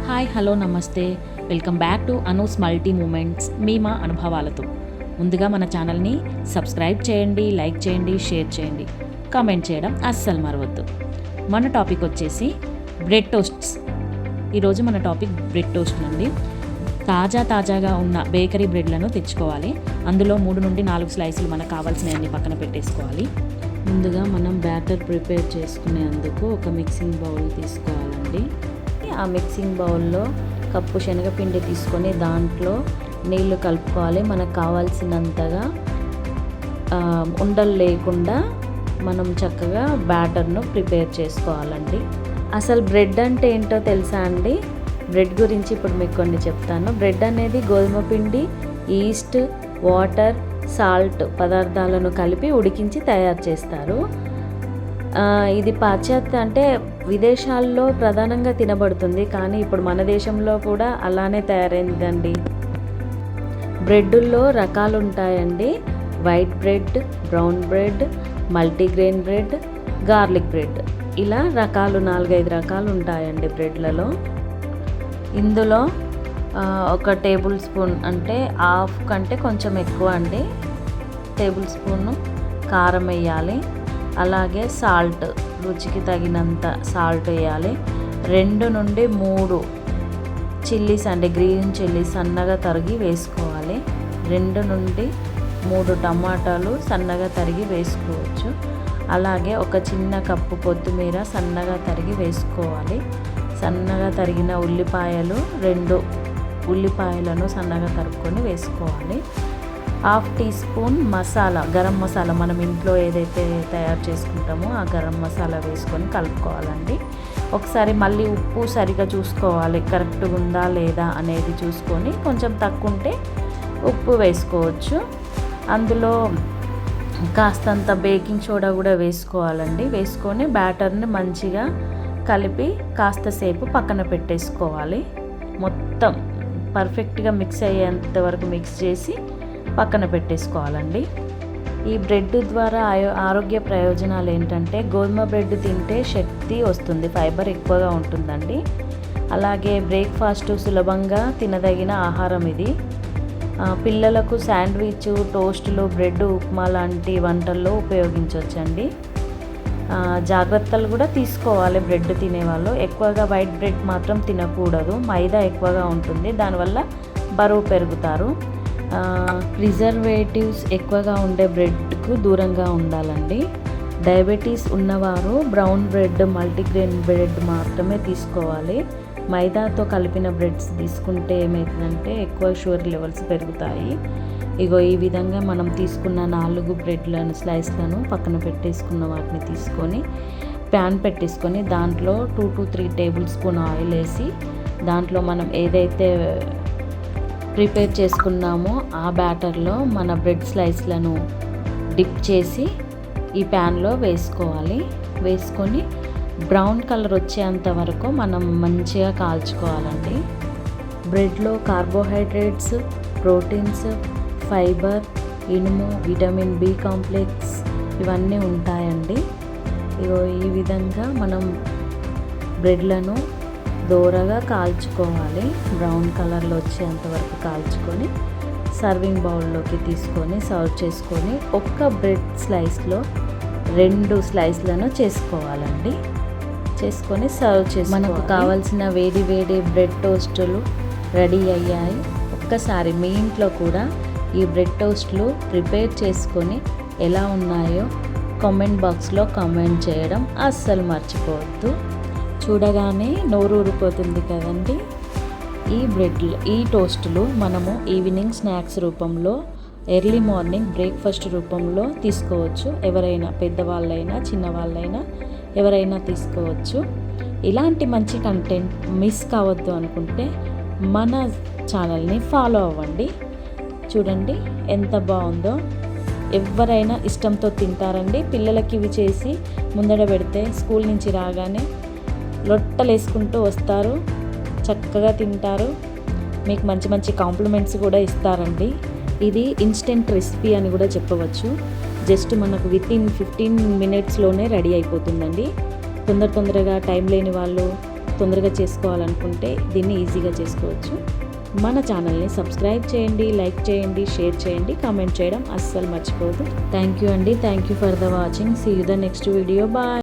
Hi hello నమస్తే, welcome back to Anu's multi moments. మీ మా అనుభవాలతో. ముందుగా మన ఛానల్ని సబ్స్క్రైబ్ చేయండి, లైక్ చేయండి, షేర్ చేయండి, కామెంట్ చేయడం అస్సలు మరవద్దు. మన టాపిక్ వచ్చేసి బ్రెడ్ టోస్ట్స్. ఈరోజు మన టాపిక్ బ్రెడ్ టోస్ట్ నుండి తాజాగా ఉన్న బేకరీ బ్రెడ్లను తెచ్చుకోవాలి. అందులో 3 నుండి 4 స్లైసులు మనకు కావాల్సినవన్నీ పక్కన పెట్టేసుకోవాలి. ముందుగా మనం బ్యాటర్ ప్రిపేర్ చేసుకునేందుకు ఒక మిక్సింగ్ బౌల్ తీసుకోవాలండి. ఆ మిక్సింగ్ బౌల్లో కప్పు శనగపిండి తీసుకొని దాంట్లో నీళ్లు కలుపుకోవాలి. మనకు కావాల్సినంతగా ఉండలు లేకుండా మనం చక్కగా బ్యాటర్ను ప్రిపేర్ చేసుకోవాలండి. అసలు బ్రెడ్ అంటే ఏంటో తెలుసా అండి? బ్రెడ్ గురించి ఇప్పుడు మీకు కొన్ని చెప్తాను. బ్రెడ్ అనేది గోధుమ పిండి, ఈస్ట్, వాటర్, సాల్ట్ పదార్థాలను కలిపి ఉడికించి తయారు చేస్తారు. ఇది పాశ్చాత్య అంటే విదేశాల్లో ప్రధానంగా తినబడుతుంది, కానీ ఇప్పుడు మన దేశంలో కూడా అలానే తయారైందండి. బ్రెడ్డుల్లో రకాలు ఉంటాయండి. White bread, brown bread, multigrain bread, garlic bread, ఇలా రకాలు 4-5 రకాలు ఉంటాయండి బ్రెడ్లలో. ఇందులో ఒక టేబుల్ స్పూన్ అంటే హాఫ్ కంటే కొంచెం ఎక్కువ అండి టేబుల్ స్పూన్ కారం వేయాలి. అలాగే సాల్ట్, రుచికి తగినంత సాల్ట్ వేయాలి. 2 నుండి 3 చిల్లీస్ అండి, గ్రీన్ చిల్లీస్ సన్నగా తరిగి వేసుకోవాలి. 2 నుండి 3 టమాటాలు సన్నగా తరిగి వేసుకోవచ్చు. అలాగే ఒక చిన్న కప్పు కొత్తిమీర సన్నగా తరిగి వేసుకోవాలి. సన్నగా తరిగిన ఉల్లిపాయలు 2 ఉల్లిపాయలను సన్నగా తరుక్కొని వేసుకోవాలి. 1/2 టీ స్పూన్ మసాలా, గరం మసాలా, మనం ఇంట్లో ఏదైతే తయారు చేసుకుంటామో ఆ గరం మసాలా వేసుకొని కలుపుకోవాలండి. ఒకసారి మళ్ళీ ఉప్పు సరిగా చూసుకోవాలి, కరెక్ట్గా ఉందా లేదా అనేది చూసుకొని కొంచెం తక్కువ ఉంటే ఉప్పు వేసుకోవచ్చు. అందులో కాస్తంత బేకింగ్ సోడా కూడా వేసుకోవాలండి. వేసుకొని బ్యాటర్ని మంచిగా కలిపి కాస్తసేపు పక్కన పెట్టేసుకోవాలి. మొత్తం పర్ఫెక్ట్గా మిక్స్ అయ్యేంత వరకు మిక్స్ చేసి పక్కన పెట్టేసుకోవాలండి. ఈ బ్రెడ్ ద్వారా ఆరోగ్య ప్రయోజనాలు ఏంటంటే, గోధుమ బ్రెడ్ తింటే శక్తి వస్తుంది, ఫైబర్ ఎక్కువగా ఉంటుందండి. అలాగే బ్రేక్ఫాస్ట్ సులభంగా తినదగిన ఆహారం ఇది. పిల్లలకు శాండ్విచ్, టోస్టులు, బ్రెడ్, ఉప్మా లాంటి వంటల్లో ఉపయోగించవచ్చండి. జాగ్రత్తలు కూడా తీసుకోవాలి బ్రెడ్ తినేవాళ్ళు. ఎక్కువగా వైట్ బ్రెడ్ మాత్రం తినకూడదు, మైదా ఎక్కువగా ఉంటుంది, దానివల్ల బరువు పెరుగుతారు. ప్రిజర్వేటివ్స్ ఎక్కువగా ఉండే బ్రెడ్కు దూరంగా ఉండాలండి. డయాబెటీస్ ఉన్నవారు బ్రౌన్ బ్రెడ్, మల్టీగ్రెయిన్ బ్రెడ్ మాత్రమే తీసుకోవాలి. మైదాతో కలిపిన బ్రెడ్స్ తీసుకుంటే ఏమవుతుందంటే ఎక్కువ షుగర్ లెవెల్స్ పెరుగుతాయి. ఈ విధంగా మనం తీసుకున్న 4 బ్రెడ్లను స్లైస్లను పక్కన పెట్టేసుకున్న వాటిని తీసుకొని ప్యాన్ పెట్టేసుకొని దాంట్లో 2 to 3 టేబుల్ స్పూన్ ఆయిల్ వేసి దాంట్లో మనం ఏదైతే ప్రిపేర్ చేసుకున్నామో ఆ బ్యాటర్లో మన బ్రెడ్ స్లైస్లను డిప్ చేసి ఈ ప్యాన్లో వేసుకోవాలి. వేసుకొని బ్రౌన్ కలర్ వచ్చేంత వరకు మనం మంచిగా కాల్చుకోవాలండి. బ్రెడ్లో కార్బోహైడ్రేట్స్, ప్రోటీన్స్, ఫైబర్, ఇనుము, విటమిన్ బి కాంప్లెక్స్ ఇవన్నీ ఉంటాయండి. ఈ విధంగా మనం బ్రెడ్లను దోరగా కాల్చుకోవాలి. బ్రౌన్ కలర్లో వచ్చేంత వరకు కాల్చుకొని సర్వింగ్ బౌల్లోకి తీసుకొని సర్వ్ చేసుకొని ఒక్క బ్రెడ్ స్లైస్లో 2 స్లైస్లను చేసుకోవాలండి. చేసుకొని సర్వ్ చేసి మనకు కావాల్సిన వేడి బ్రెడ్ టోస్టులు రెడీ అయ్యాయి. ఒక్కసారి మీ ఇంట్లో కూడా ఈ బ్రెడ్ టోస్ట్లు ప్రిపేర్ చేసుకొని ఎలా ఉన్నాయో కామెంట్ బాక్స్లో కామెంట్ చేయడం అస్సలు మర్చిపోవద్దు. చూడగానే నోరు ఊరిపోతుంది కదండి. ఈ టోస్టులు మనము ఈవినింగ్ స్నాక్స్ రూపంలో, ఎర్లీ మార్నింగ్ బ్రేక్ఫాస్ట్ రూపంలో తీసుకోవచ్చు. ఎవరైనా పెద్దవాళ్ళైనా చిన్నవాళ్ళైనా ఎవరైనా తీసుకోవచ్చు. ఇలాంటి మంచి కంటెంట్ మిస్ కావద్దు అనుకుంటే మన ఛానల్ని ఫాలో అవ్వండి. చూడండి ఎంత బాగుందో, ఎవరైనా ఇష్టంతో తింటారండి. పిల్లలకి ఇవి చేసి ముందడ పెడితే స్కూల్ నుంచి రాగానే లొట్టలు వేసుకుంటూ వస్తారు, చక్కగా తింటారు, మీకు మంచి మంచి కాంప్లిమెంట్స్ కూడా ఇస్తారండి. ఇది ఇన్స్టెంట్ రెసిపీ అని కూడా చెప్పవచ్చు. జస్ట్ మనకు వితిన్ 15 minutesలోనే రెడీ అయిపోతుందండి. తొందరగా టైం లేని వాళ్ళు తొందరగా చేసుకోవాలనుకుంటే దీన్ని ఈజీగా చేసుకోవచ్చు. మన ఛానల్ని సబ్స్క్రైబ్ చేయండి, లైక్ చేయండి, షేర్ చేయండి, కామెంట్ చేయడం అస్సలు మర్చిపోవద్దు. థ్యాంక్ యూ అండి. Thank you for the watching. See you the next video. Bye.